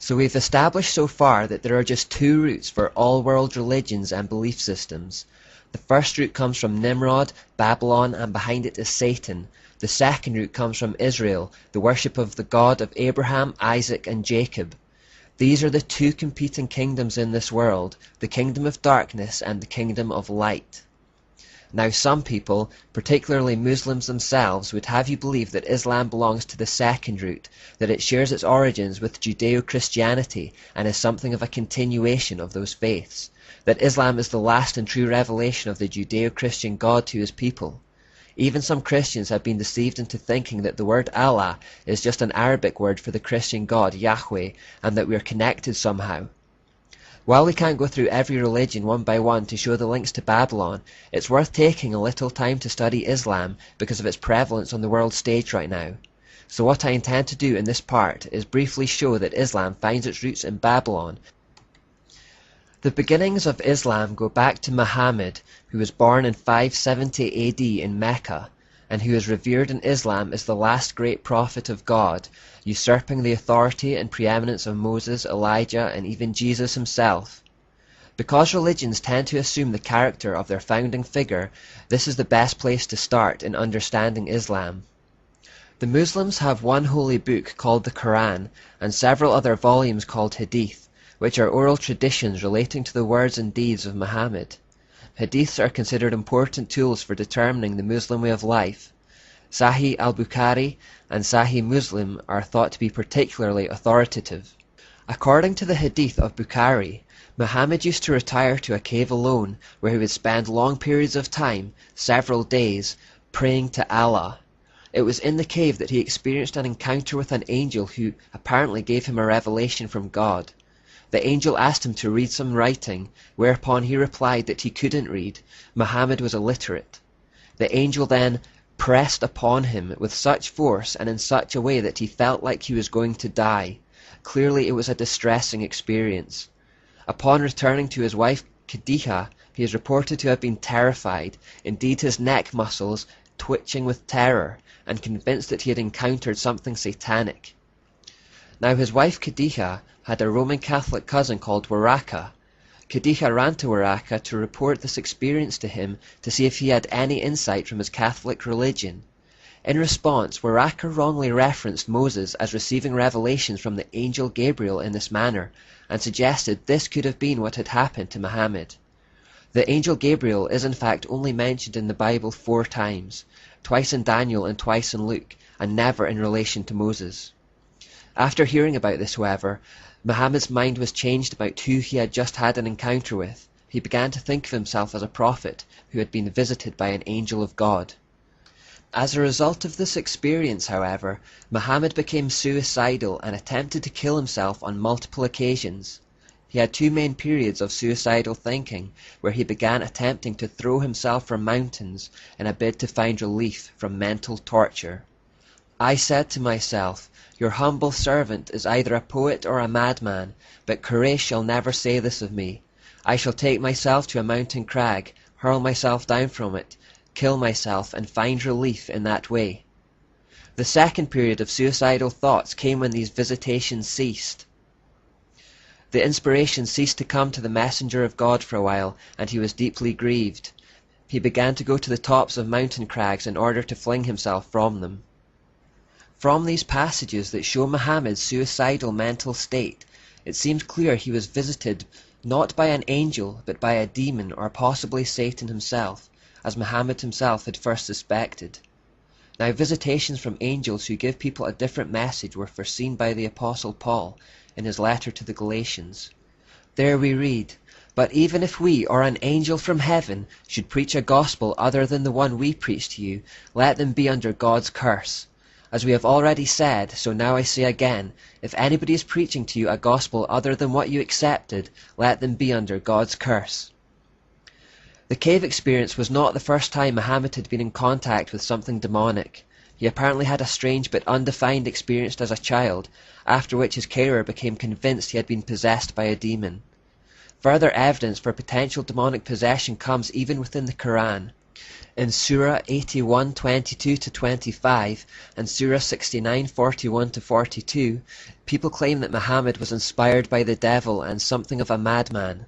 So we've established so far that there are just two routes for all world religions and belief systems. The first route comes from Nimrod, Babylon, and behind it is Satan. The second route comes from Israel, the worship of the God of Abraham, Isaac, and Jacob. These are the two competing kingdoms in this world, the kingdom of darkness and the kingdom of light. Now some people, particularly Muslims themselves, would have you believe that Islam belongs to the second route, that it shares its origins with Judeo-Christianity and is something of a continuation of those faiths, that Islam is the last and true revelation of the Judeo-Christian God to his people. Even some Christians have been deceived into thinking that the word Allah is just an Arabic word for the Christian God, Yahweh, and that we are connected somehow. While we can't go through every religion one by one to show the links to Babylon, it's worth taking a little time to study Islam because of its prevalence on the world stage right now. So what I intend to do in this part is briefly show that Islam finds its roots in Babylon. The beginnings of Islam go back to Muhammad, who was born in 570 AD in Mecca, and who is revered in Islam as the last great prophet of God, usurping the authority and preeminence of Moses, Elijah, and even Jesus himself. Because religions tend to assume the character of their founding figure, this is the best place to start in understanding Islam. The Muslims have one holy book called the Quran, and several other volumes called Hadith, which are oral traditions relating to the words and deeds of Muhammad. Hadiths are considered important tools for determining the Muslim way of life. Sahih al-Bukhari and Sahih Muslim are thought to be particularly authoritative. According to the Hadith of Bukhari, Muhammad used to retire to a cave alone, where he would spend long periods of time, several days, praying to Allah. It was in the cave that he experienced an encounter with an angel who apparently gave him a revelation from God. The angel asked him to read some writing, whereupon he replied that he couldn't read. Muhammad was illiterate. The angel then pressed upon him with such force and in such a way that he felt like he was going to die. Clearly it was a distressing experience. Upon returning to his wife Khadija, he is reported to have been terrified, indeed his neck muscles twitching with terror, and convinced that he had encountered something satanic. Now his wife Khadija had a Roman Catholic cousin called Waraka. Khadija ran to Waraka to report this experience to him to see if he had any insight from his Catholic religion. In response, Waraka wrongly referenced Moses as receiving revelations from the angel Gabriel in this manner, and suggested this could have been what had happened to Muhammad. The angel Gabriel is in fact only mentioned in the Bible 4 times, twice in Daniel and twice in Luke, and never in relation to Moses. After hearing about this, however, Muhammad's mind was changed about who he had just had an encounter with. He began to think of himself as a prophet who had been visited by an angel of God. As a result of this experience, however, Muhammad became suicidal and attempted to kill himself on multiple occasions. He had 2 main periods of suicidal thinking, where he began attempting to throw himself from mountains in a bid to find relief from mental torture. I said to myself, "Your humble servant is either a poet or a madman, but Quraysh shall never say this of me. I shall take myself to a mountain crag, hurl myself down from it, kill myself, and find relief in that way." The second period of suicidal thoughts came when these visitations ceased. The inspiration ceased to come to the messenger of God for a while, and he was deeply grieved. He began to go to the tops of mountain crags in order to fling himself from them. From these passages that show Muhammad's suicidal mental state, it seems clear he was visited not by an angel but by a demon, or possibly Satan himself, as Muhammad himself had first suspected. Now visitations from angels who give people a different message were foreseen by the Apostle Paul in his letter to the Galatians. There we read, "But even if we or an angel from heaven should preach a gospel other than the one we preach to you, let them be under God's curse. As we have already said, so now I say again, if anybody is preaching to you a gospel other than what you accepted, let them be under God's curse." The cave experience was not the first time Muhammad had been in contact with something demonic. He apparently had a strange but undefined experience as a child, after which his carer became convinced he had been possessed by a demon. Further evidence for potential demonic possession comes even within the Quran. In Surah 81:22-25 and Surah 69:41-42, people claim that Muhammad was inspired by the devil and something of a madman.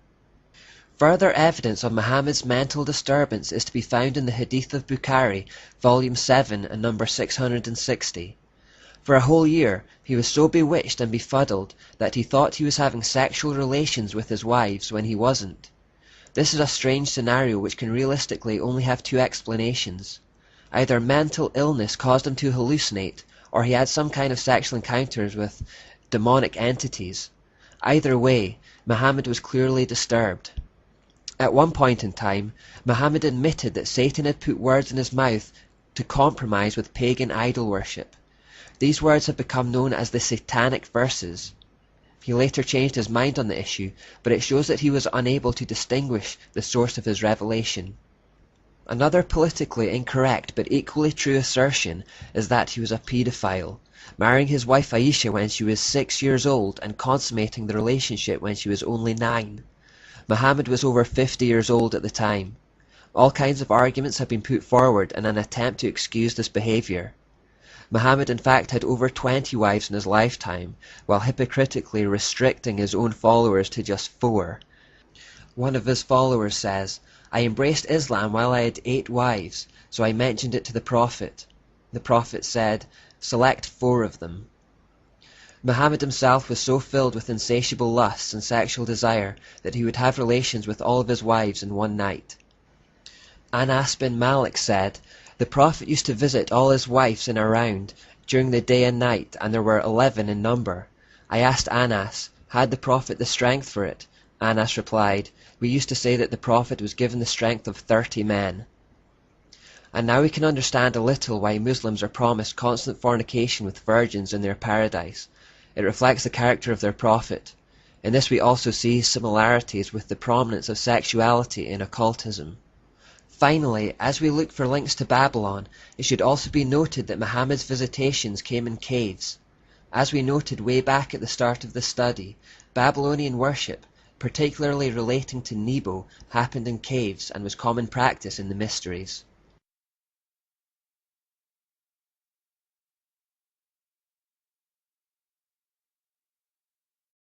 Further evidence of Muhammad's mental disturbance is to be found in the Hadith of Bukhari, volume 7 and number 660. For a whole year he was so bewitched and befuddled that he thought he was having sexual relations with his wives when he wasn't. This is a strange scenario which can realistically only have two explanations. Either mental illness caused him to hallucinate, or he had some kind of sexual encounters with demonic entities. Either way, Muhammad was clearly disturbed. At one point in time, Muhammad admitted that Satan had put words in his mouth to compromise with pagan idol worship. These words have become known as the Satanic Verses. He later changed his mind on the issue, but it shows that he was unable to distinguish the source of his revelation. Another politically incorrect but equally true assertion is that he was a paedophile, marrying his wife Aisha when she was 6 years old and consummating the relationship when she was only 9. Muhammad was over 50 years old at the time. All kinds of arguments have been put forward in an attempt to excuse this behavior. Muhammad in fact had over 20 wives in his lifetime, while hypocritically restricting his own followers to just 4. One of his followers says, "I embraced Islam while I had 8 wives, so I mentioned it to the Prophet. The Prophet said, 'Select 4 of them.'" Muhammad himself was so filled with insatiable lusts and sexual desire that he would have relations with all of his wives in one night. Anas bin Malik said, "The Prophet used to visit all his wives in a round during the day and night, and there were 11 in number. I asked Anas, had the Prophet the strength for it? Anas replied, we used to say that the Prophet was given the strength of 30 men. And now we can understand a little why Muslims are promised constant fornication with virgins in their paradise. It reflects the character of their Prophet. In this we also see similarities with the prominence of sexuality in occultism. Finally, as we look for links to Babylon, it should also be noted that Muhammad's visitations came in caves. As we noted way back at the start of the study, Babylonian worship, particularly relating to Nebo, happened in caves and was common practice in the mysteries.